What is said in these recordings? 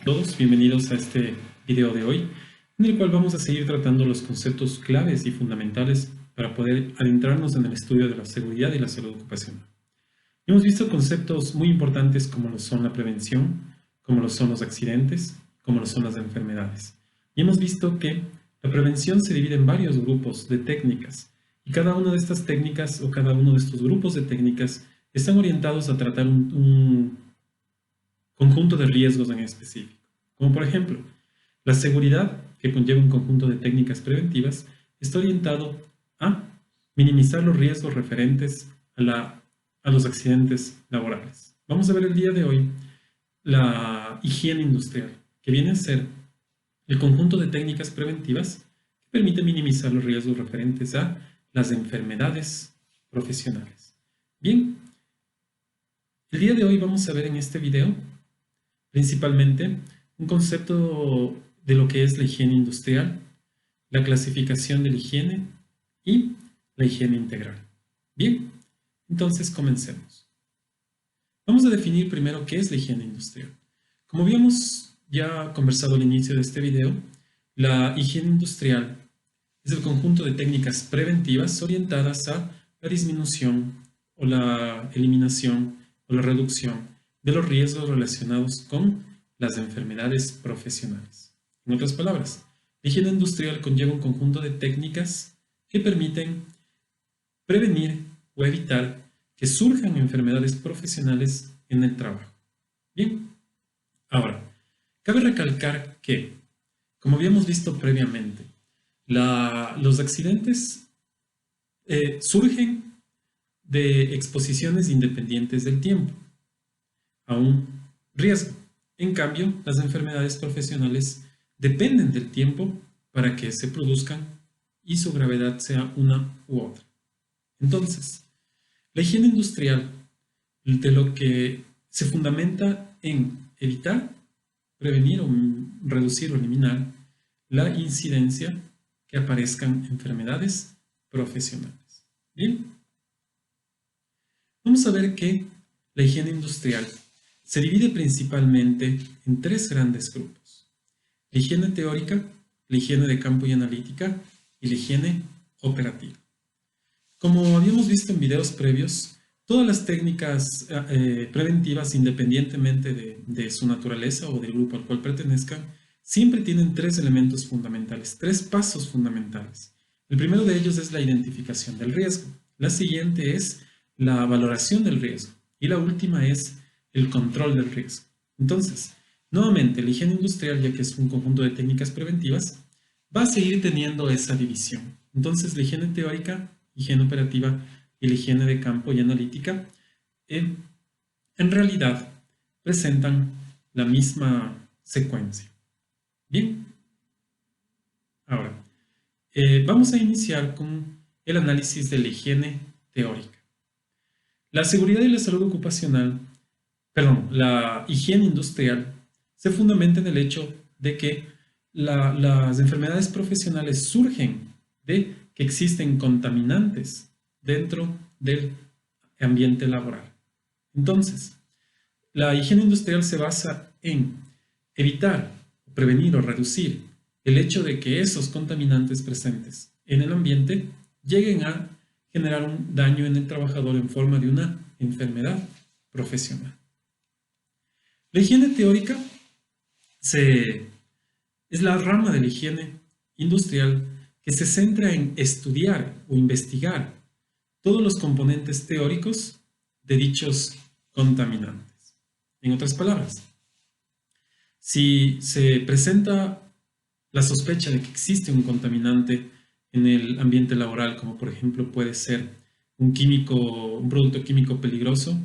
Todos, bienvenidos a este video de hoy, en el cual vamos a seguir tratando los conceptos claves y fundamentales para poder adentrarnos en el estudio de la seguridad y la salud ocupacional. Hemos visto conceptos muy importantes como lo son la prevención, como lo son los accidentes, como lo son las enfermedades. Y hemos visto que la prevención se divide en varios grupos de técnicas, y cada una de estas técnicas o cada uno de estos grupos de técnicas están orientados a tratar un conjunto de riesgos en específico. Como por ejemplo, la seguridad, que conlleva un conjunto de técnicas preventivas, está orientado a minimizar los riesgos referentes a los accidentes laborales. Vamos a ver el día de hoy la higiene industrial, que viene a ser el conjunto de técnicas preventivas que permite minimizar los riesgos referentes a las enfermedades profesionales. Bien, el día de hoy vamos a ver en este video principalmente un concepto de lo que es la higiene industrial, la clasificación de la higiene y la higiene integral. Bien, entonces comencemos. Vamos a definir primero qué es la higiene industrial. Como habíamos ya conversado al inicio de este video, la higiene industrial es el conjunto de técnicas preventivas orientadas a la disminución o la eliminación o la reducción de los riesgos relacionados con las enfermedades profesionales. En otras palabras, la higiene industrial conlleva un conjunto de técnicas que permiten prevenir o evitar que surjan enfermedades profesionales en el trabajo. Bien, ahora, cabe recalcar que, como habíamos visto previamente, los accidentes surgen de exposiciones independientes del tiempo a un riesgo. En cambio, las enfermedades profesionales dependen del tiempo para que se produzcan y su gravedad sea una u otra. Entonces, la higiene industrial de lo que se fundamenta en evitar, prevenir o reducir o eliminar la incidencia que aparezcan enfermedades profesionales. Bien, vamos a ver que la higiene industrial se divide principalmente en tres grandes grupos: la higiene teórica, la higiene de campo y analítica y la higiene operativa. Como habíamos visto en videos previos, todas las técnicas preventivas, independientemente de su naturaleza o del grupo al cual pertenezcan, siempre tienen tres elementos fundamentales, tres pasos fundamentales. El primero de ellos es la identificación del riesgo. La siguiente es la valoración del riesgo. Y la última es el control del riesgo. Entonces, nuevamente, la higiene industrial, ya que es un conjunto de técnicas preventivas, va a seguir teniendo esa división. Entonces, la higiene teórica, higiene operativa y la higiene de campo y analítica, en realidad presentan la misma secuencia. Bien, ahora, vamos a iniciar con el análisis de la higiene teórica. La seguridad y la salud ocupacional, la higiene industrial, se fundamenta en el hecho de que las enfermedades profesionales surgen de que existen contaminantes dentro del ambiente laboral. Entonces, la higiene industrial se basa en evitar, prevenir o reducir el hecho de que esos contaminantes presentes en el ambiente lleguen a generar un daño en el trabajador en forma de una enfermedad profesional. La higiene teórica es la rama de la higiene industrial que se centra en estudiar o investigar todos los componentes teóricos de dichos contaminantes. En otras palabras, si se presenta la sospecha de que existe un contaminante en el ambiente laboral, como por ejemplo puede ser un producto químico peligroso,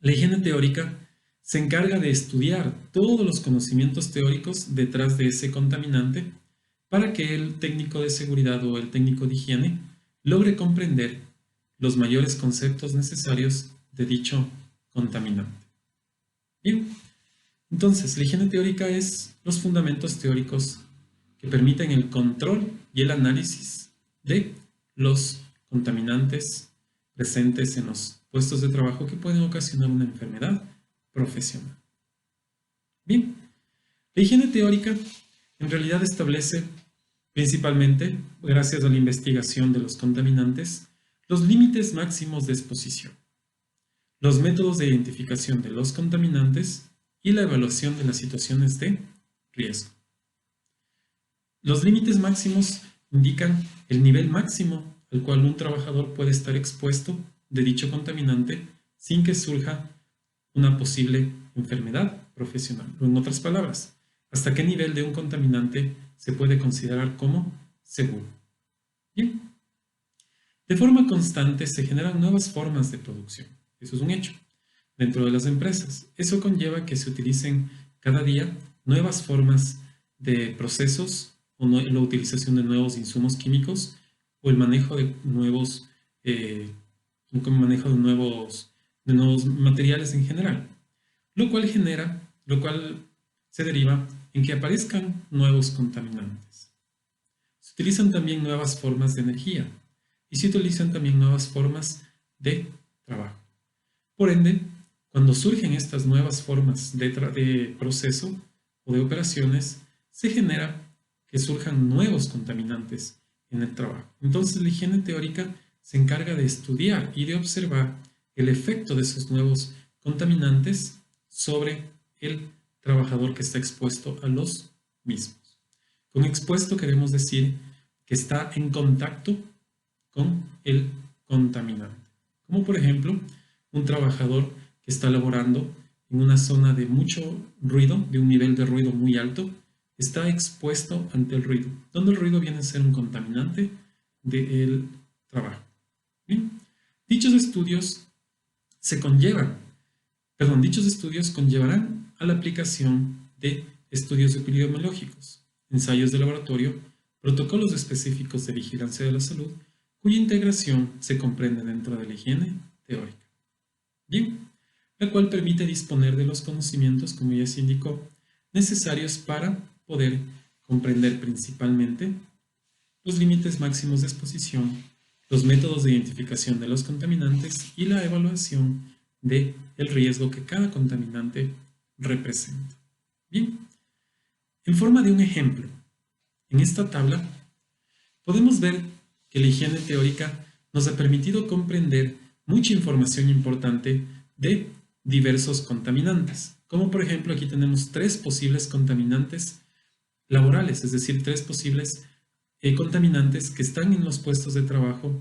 la higiene teórica se encarga de estudiar todos los conocimientos teóricos detrás de ese contaminante para que el técnico de seguridad o el técnico de higiene logre comprender los mayores conceptos necesarios de dicho contaminante. Bien, entonces la higiene teórica es los fundamentos teóricos que permiten el control y el análisis de los contaminantes presentes en los puestos de trabajo que pueden ocasionar una enfermedad profesional. Bien, La higiene teórica en realidad establece, principalmente gracias a la investigación de los contaminantes, los límites máximos de exposición, los métodos de identificación de los contaminantes y la evaluación de las situaciones de riesgo. Los límites máximos indican el nivel máximo al cual un trabajador puede estar expuesto de dicho contaminante sin que surja una posible enfermedad profesional. O en otras palabras, hasta qué nivel de un contaminante se puede considerar como seguro. Bien. De forma constante se generan nuevas formas de producción. Eso es un hecho. Dentro de las empresas, eso conlleva que se utilicen cada día nuevas formas de procesos o la utilización de nuevos insumos químicos o el manejo de nuevos, de nuevos materiales en general, lo cual se deriva en que aparezcan nuevos contaminantes. Se utilizan también nuevas formas de energía y se utilizan también nuevas formas de trabajo. Por ende, cuando surgen estas nuevas formas de proceso o de operaciones, se genera que surjan nuevos contaminantes en el trabajo. Entonces, la higiene teórica se encarga de estudiar y de observar el efecto de esos nuevos contaminantes sobre el trabajador que está expuesto a los mismos. Con expuesto queremos decir que está en contacto con el contaminante. Como por ejemplo, un trabajador que está laborando en una zona de mucho ruido, de un nivel de ruido muy alto, está expuesto ante el ruido, donde el ruido viene a ser un contaminante del trabajo. ¿Bien? Dichos estudios conllevarán a la aplicación de estudios epidemiológicos, ensayos de laboratorio, protocolos específicos de vigilancia de la salud, cuya integración se comprende dentro de la higiene teórica. Bien, la cual permite disponer de los conocimientos, como ya se indicó, necesarios para poder comprender principalmente los límites máximos de exposición, los métodos de identificación de los contaminantes y la evaluación del riesgo que cada contaminante representa. Bien, en forma de un ejemplo, en esta tabla podemos ver que la higiene teórica nos ha permitido comprender mucha información importante de diversos contaminantes, como por ejemplo aquí tenemos 3 posibles contaminantes laborales, es decir, 3 posibles contaminantes que están en los puestos de trabajo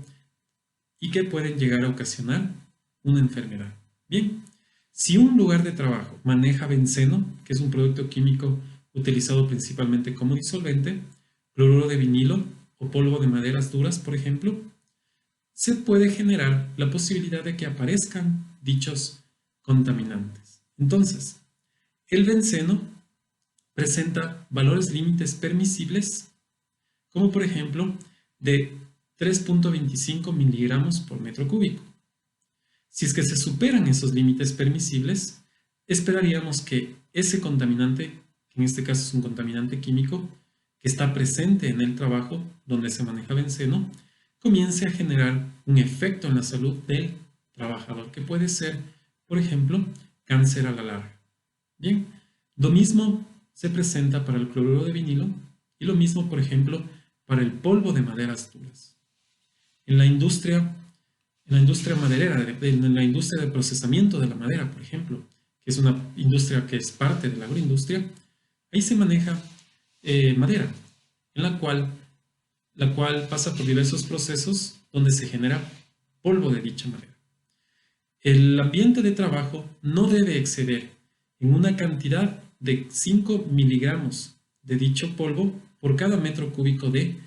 y que pueden llegar a ocasionar una enfermedad. Bien, si un lugar de trabajo maneja benceno, que es un producto químico utilizado principalmente como disolvente, cloruro de vinilo o polvo de maderas duras, por ejemplo, se puede generar la posibilidad de que aparezcan dichos contaminantes. Entonces, el benceno presenta valores límites permisibles, como por ejemplo de 3.25 miligramos por metro cúbico. Si es que se superan esos límites permisibles, esperaríamos que ese contaminante, que en este caso es un contaminante químico, que está presente en el trabajo donde se maneja benceno, comience a generar un efecto en la salud del trabajador, que puede ser, por ejemplo, cáncer a la larga. Bien, lo mismo se presenta para el cloruro de vinilo y lo mismo, por ejemplo, para el polvo de maderas duras. En la industria maderera, en la industria de procesamiento de la madera, por ejemplo, que es una industria que es parte de la agroindustria, ahí se maneja madera, en la cual pasa por diversos procesos donde se genera polvo de dicha madera. El ambiente de trabajo no debe exceder en una cantidad de 5 miligramos de dicho polvo por cada metro cúbico de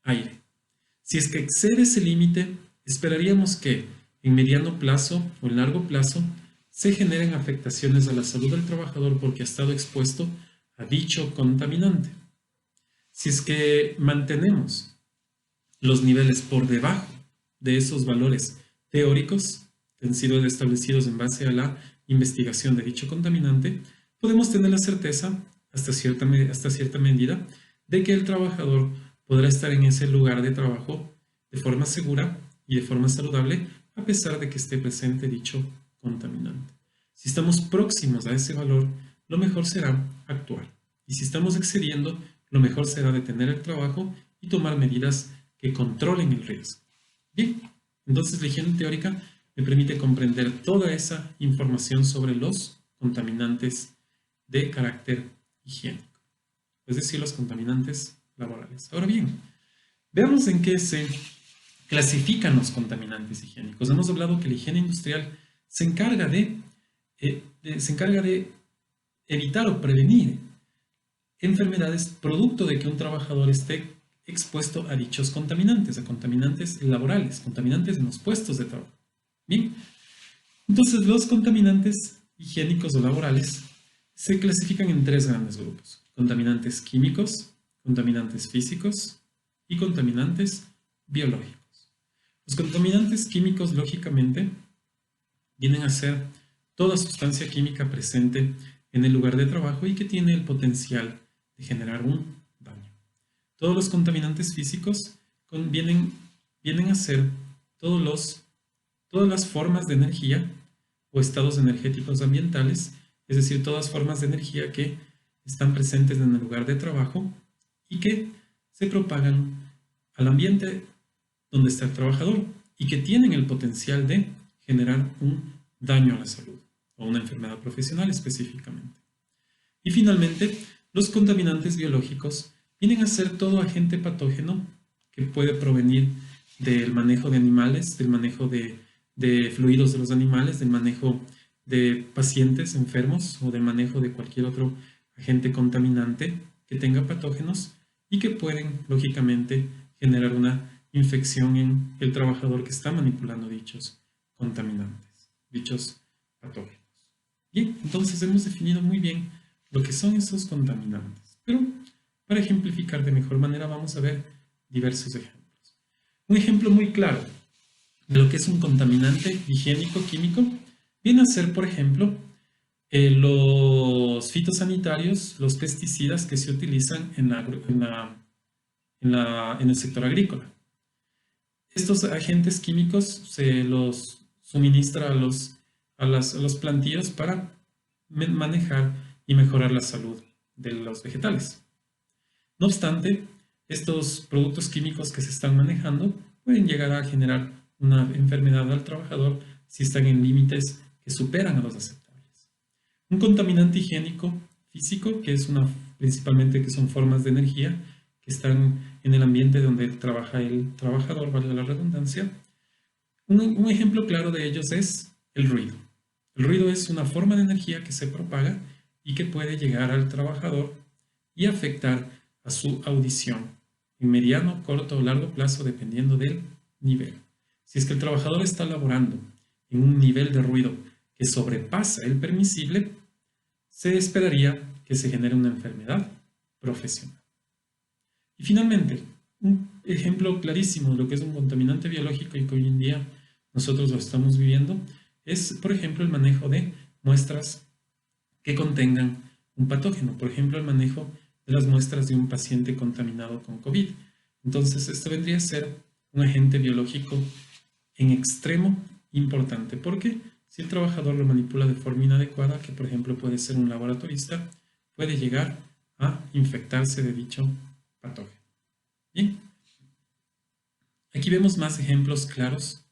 aire. Si es que excede ese límite, esperaríamos que en mediano plazo o en largo plazo se generen afectaciones a la salud del trabajador porque ha estado expuesto a dicho contaminante. Si es que mantenemos los niveles por debajo de esos valores teóricos que han sido establecidos en base a la investigación de dicho contaminante, podemos tener la certeza, hasta cierta medida, de que el trabajador podrá estar en ese lugar de trabajo de forma segura y de forma saludable, a pesar de que esté presente dicho contaminante. Si estamos próximos a ese valor, lo mejor será actuar. Y si estamos excediendo, lo mejor será detener el trabajo y tomar medidas que controlen el riesgo. Bien, entonces la higiene teórica me permite comprender toda esa información sobre los contaminantes de carácter higiénico, es decir, los contaminantes laborales. Ahora bien, veamos en qué se clasifican los contaminantes higiénicos. Hemos hablado que la higiene industrial se encarga de evitar o prevenir enfermedades producto de que un trabajador esté expuesto a dichos contaminantes, a contaminantes laborales, contaminantes en los puestos de trabajo. Bien, entonces los contaminantes higiénicos o laborales se clasifican en tres grandes grupos: contaminantes químicos, contaminantes físicos y contaminantes biológicos. Los contaminantes químicos, lógicamente, vienen a ser toda sustancia química presente en el lugar de trabajo y que tiene el potencial de generar un daño. Todos los contaminantes físicos vienen a ser todas las formas de energía o estados energéticos ambientales, es decir, todas formas de energía que están presentes en el lugar de trabajo y que se propagan al ambiente donde está el trabajador y que tienen el potencial de generar un daño a la salud o una enfermedad profesional específicamente. Y finalmente, los contaminantes biológicos vienen a ser todo agente patógeno que puede provenir del manejo de animales, del manejo de fluidos de los animales, del manejo de pacientes enfermos o del manejo de cualquier otro agente contaminante que tenga patógenos y que pueden, lógicamente, generar una infección en el trabajador que está manipulando dichos contaminantes, dichos patógenos. Bien, entonces hemos definido muy bien lo que son esos contaminantes, pero para ejemplificar de mejor manera vamos a ver diversos ejemplos. Un ejemplo muy claro de lo que es un contaminante higiénico químico viene a ser, por ejemplo, los fitosanitarios, los pesticidas que se utilizan en el sector agrícola. Estos agentes químicos se los suministra a los plantíos para manejar y mejorar la salud de los vegetales. No obstante, estos productos químicos que se están manejando pueden llegar a generar una enfermedad al trabajador si están en límites que superan a los aceptables. Un contaminante higiénico físico, que es principalmente que son formas de energía que están en el ambiente donde trabaja el trabajador, vale la redundancia. Un ejemplo claro de ellos es el ruido. El ruido es una forma de energía que se propaga y que puede llegar al trabajador y afectar a su audición en mediano, corto o largo plazo dependiendo del nivel. Si es que el trabajador está laborando en un nivel de ruido que sobrepasa el permisible, se esperaría que se genere una enfermedad profesional. Y finalmente, un ejemplo clarísimo de lo que es un contaminante biológico y que hoy en día nosotros lo estamos viviendo es, por ejemplo, el manejo de muestras que contengan un patógeno. Por ejemplo, el manejo de las muestras de un paciente contaminado con COVID. Entonces, esto vendría a ser un agente biológico en extremo importante, porque si el trabajador lo manipula de forma inadecuada, que por ejemplo puede ser un laboratorista, puede llegar a infectarse de dicho patógeno. Bien, aquí vemos más ejemplos claros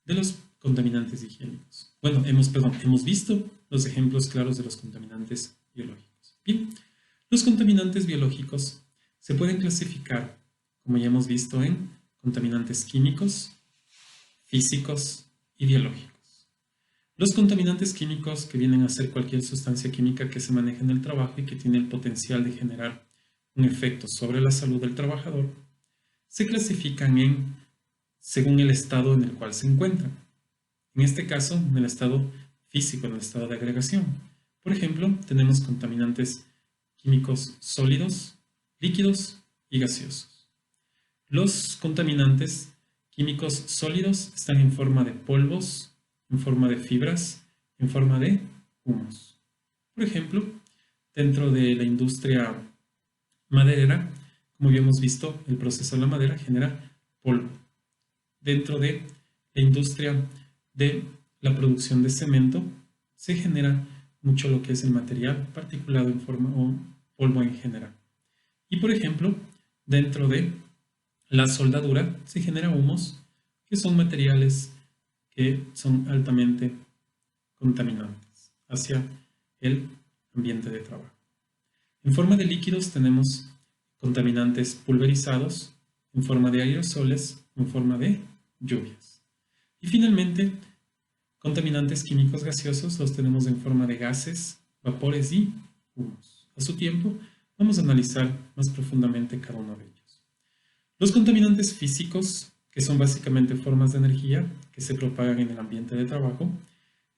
de los contaminantes higiénicos. Bueno, hemos visto los ejemplos claros de los contaminantes biológicos. Bien, los contaminantes biológicos se pueden clasificar, como ya hemos visto, en contaminantes químicos, físicos y biológicos. Los contaminantes químicos, que vienen a ser cualquier sustancia química que se maneja en el trabajo y que tiene el potencial de generar un efecto sobre la salud del trabajador, se clasifican según el estado en el cual se encuentran. En este caso, en el estado físico, en el estado de agregación. Por ejemplo, tenemos contaminantes químicos sólidos, líquidos y gaseosos. Los contaminantes químicos sólidos están en forma de polvos, en forma de fibras, en forma de humos. Por ejemplo, dentro de la industria maderera, como habíamos visto, el proceso de la madera genera polvo. Dentro de la industria de la producción de cemento, se genera mucho lo que es el material particulado en forma o polvo en general. Y por ejemplo, dentro de la soldadura se generan humos, que son materiales que son altamente contaminantes hacia el ambiente de trabajo. En forma de líquidos tenemos contaminantes pulverizados, en forma de aerosoles, en forma de lluvias. Y finalmente, contaminantes químicos gaseosos los tenemos en forma de gases, vapores y humos. A su tiempo, vamos a analizar más profundamente cada uno de ellos. Los contaminantes físicos, que son básicamente formas de energía que se propagan en el ambiente de trabajo,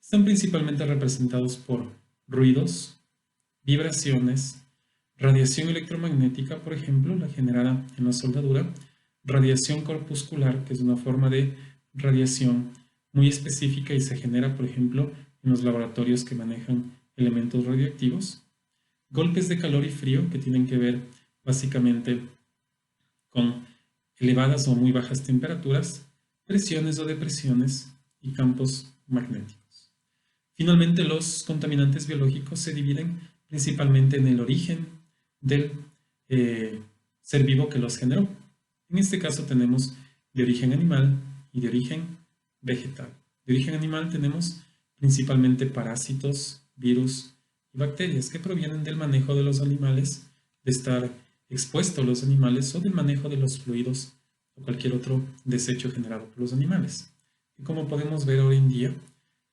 están principalmente representados por ruidos, vibraciones, radiación electromagnética, por ejemplo, la generada en la soldadura, radiación corpuscular, que es una forma de radiación muy específica y se genera, por ejemplo, en los laboratorios que manejan elementos radioactivos, golpes de calor y frío, que tienen que ver básicamente con elevadas o muy bajas temperaturas, presiones o depresiones y campos magnéticos. Finalmente, los contaminantes biológicos se dividen principalmente en el origen del ser vivo que los generó. En este caso tenemos de origen animal y de origen vegetal. De origen animal tenemos principalmente parásitos, virus y bacterias que provienen del manejo de los animales, de estar expuesto a los animales o del manejo de los fluidos o cualquier otro desecho generado por los animales. Y como podemos ver hoy en día,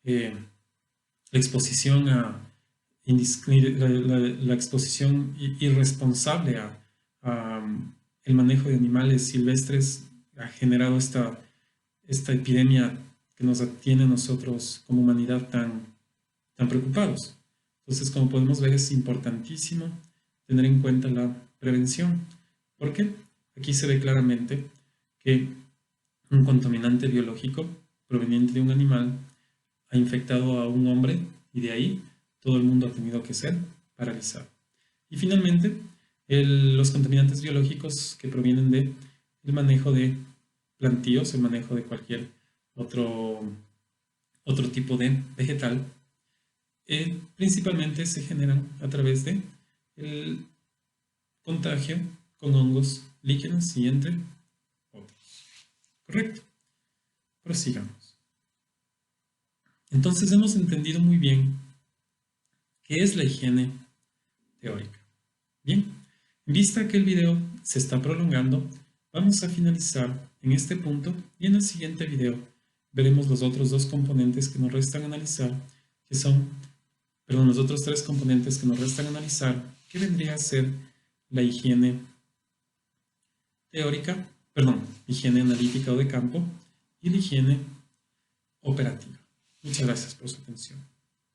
la exposición la exposición irresponsable a el manejo de animales silvestres ha generado esta epidemia que nos tiene a nosotros como humanidad tan preocupados. Entonces, como podemos ver, es importantísimo tener en cuenta la prevención, porque aquí se ve claramente que un contaminante biológico proveniente de un animal ha infectado a un hombre y de ahí todo el mundo ha tenido que ser paralizado. Y finalmente, los contaminantes biológicos que provienen del manejo de plantíos, el manejo de cualquier otro tipo de vegetal, principalmente se generan a través de el contagio con hongos líquenos y entre otros. ¿Correcto? Prosigamos. Entonces hemos entendido muy bien qué es la higiene teórica. Bien, en vista que el video se está prolongando, vamos a finalizar en este punto y en el siguiente video veremos los otros dos componentes que nos restan analizar, que son, perdón, los otros tres componentes que nos restan analizar, que vendría a ser la higiene teórica, perdón, higiene analítica o de campo y la higiene operativa. Muchas gracias por su atención.